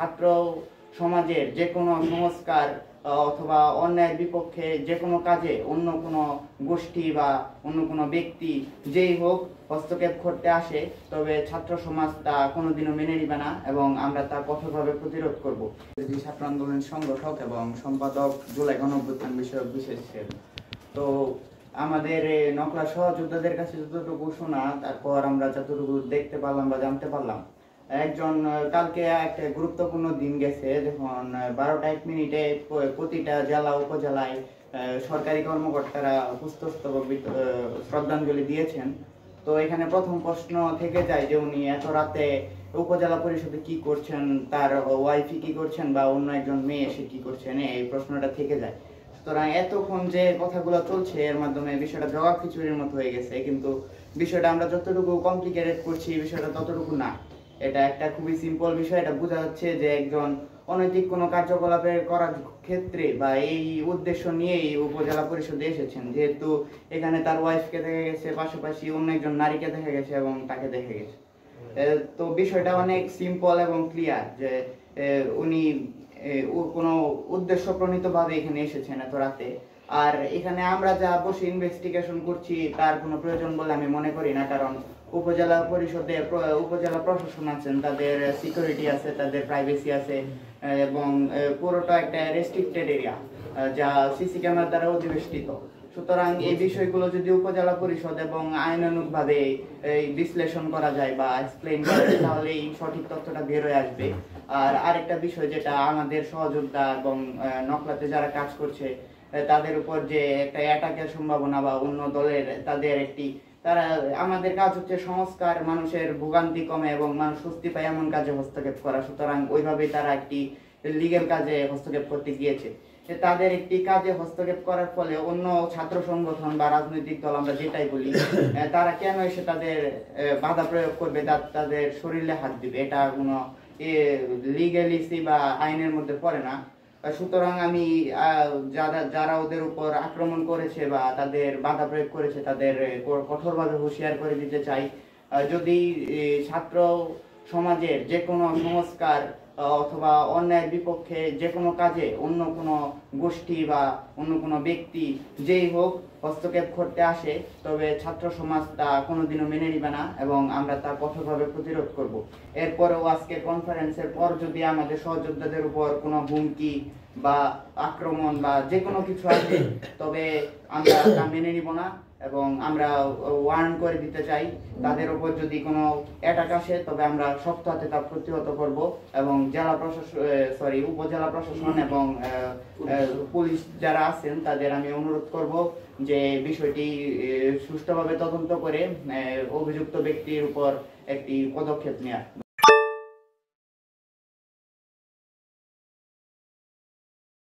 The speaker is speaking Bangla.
ছাত্র সমাজের যে কোনো সংস্কার অথবা অন্যায়ের বিপক্ষে যে কোনো কাজে অন্য কোনো গোষ্ঠী বা অন্য কোনো ব্যক্তি যেই হোক হস্তক্ষেপ করতে আসে, তবে ছাত্র সমাজ তা কোনোদিনও মেনে নিবে না এবং আমরা তা কঠোরভাবে প্রতিরোধ করব। ছাত্র আন্দোলন সংগঠক এবং সম্পাদক, জুলাই গণঅভ্যুত্থান বিষয়ক বিশেষ সেল। তো আমাদের নকলা সহযোদ্ধাদের কাছে যতটুকু শোনা, তারপর আমরা যতটুকু দেখতে পারলাম বা জানতে পারলাম, একজন কালকে একটা গুরুত্বপূর্ণ দিন গেছে, যখন 12টা 1 মিনিটে প্রতিটা জেলা উপজেলায় সরকারি কর্মকর্তারা পুষ্পস্তবক শ্রদ্ধাঞ্জলি দিয়েছেন। তো এখানে প্রথম প্রশ্ন থেকে যায় যে উনি এত রাতে উপজেলা পরিষদে কি করছেন, তার ওয়াইফি কি করছেন বা অন্য একজন মেয়ে এসে কি করছেন, এই প্রশ্নটা থেকে যায়। সুতরাং এতক্ষণ যে কথাগুলো চলছে এর মাধ্যমে বিষয়টা জবাব খিচুড়ির মতো হয়ে গেছে, কিন্তু বিষয়টা আমরা যতটুকু কমপ্লিকেটেড করছি বিষয়টা ততটুকু না। এটা একটা খুবই সিম্পল বিষয়। এটা বোঝা যাচ্ছে যে একজন অনৈতিক কোনো কার্যকলাপের করার ক্ষেত্রে বা এই উদ্দেশ্য নিয়েই উপজেলা পরিষদে এসেছেন, যেহেতু এখানে তার ওয়াইফকে দেখা গেছে, পাশাপাশি অন্য একজন নারীকে দেখা গেছে এবং তাকে দেখা গেছে। তো বিষয়টা অনেক সিম্পল এবং ক্লিয়ার যে উনি কোনো উদ্দেশ্য প্রণীত ভাবে এখানে এসেছেন এত রাতে। আর এখানে আমরা যা বসে ইনভেস্টিগেশন করছি তার কোনো প্রয়োজন বলে আমি মনে করি না, কারণ উপজেলা পরিষদে উপজেলা প্রশাসন আছেন, তাদের সিকিউরিটি আছে, তাদের প্রাইভেসি আছে এবং পুরোটা একটা রেস্ট্রিক্টেড এরিয়া যা সিসি ক্যামেরার দ্বারা অধিবেষ্টিত। সুতরাং এই বিষয়গুলো যদি উপজেলা পরিষদ এবং আইনানুগভাবে বিশ্লেষণ করা যায় বা এক্সপ্লেইন করা যায়, তাহলে এই সঠিক তথ্যটা বের হয়ে আসবে। আর আরেকটা বিষয় যেটা আমাদের সহযোদ্ধা এবং নকলাতে যারা কাজ করছে তাদের উপর যে একটা অ্যাটাকের সম্ভাবনা বা অন্য দলের তাদের তারা, আমাদের কাজ হচ্ছে সংস্কার, মানুষের ভোগান্তি কমে এবং মানুষ স্বস্তি পায় এমন কাজে হস্তক্ষেপ করা। সুতরাং ওইভাবেই তারা একটি লিগ্যাল কাজে হস্তক্ষেপ করতে গিয়েছে। তাদের একটি কাজে হস্তক্ষেপ করার ফলে অন্য ছাত্র সংগঠন বা রাজনৈতিক দল, আমরা যেটাই বলি, তারা কেন এসে তাদের বাধা প্রয়োগ করবে, তাদের শরীরে হাত দিবে? এটা কোনো লিগ্যালিসি বা আইনের মধ্যে পড়ে না। সুতরাং আমি যারা ওদের উপর আক্রমণ করেছে বা তাদের বাধা প্রয়োগ করেছে তাদের কঠোরভাবে হুঁশিয়ার করে দিতে চাই, যদি ছাত্র সমাজের যে কোনো সংস্কার অথবা অন্যায়ের বিপক্ষে যে কোনো কাজে অন্য কোনো গোষ্ঠী বা অন্য কোনো ব্যক্তি যেই হোক হস্তক্ষেপ করতে আসে, তবে ছাত্র সমাজ তা কোনোদিনও মেনে নিবে না এবং আমরা তা কঠোরভাবে প্রতিরোধ করব। এরপরেও আজকে কনফারেন্সের পর যদি আমাদের সহযোদ্ধাদের উপর কোনো হুমকি বা আক্রমণ বা যে কোনো কিছু আসে, তবে আমরা তা মেনে নিব না এবং আমরা ওয়ার্ন করে দিতে চাই। তাদের উপর যদি কোনো অ্যাটাক আসে তবে আমরা শক্ত হাতে তা প্রতিহত করব এবং জেলা প্রশাসন উপজেলা প্রশাসন এবং পুলিশ যারা আছেন তাদের আমি অনুরোধ করব যে বিষয়টি সুষ্ঠুভাবে তদন্ত করে অভিযুক্ত ব্যক্তির উপর একটি পদক্ষেপ নেওয়া।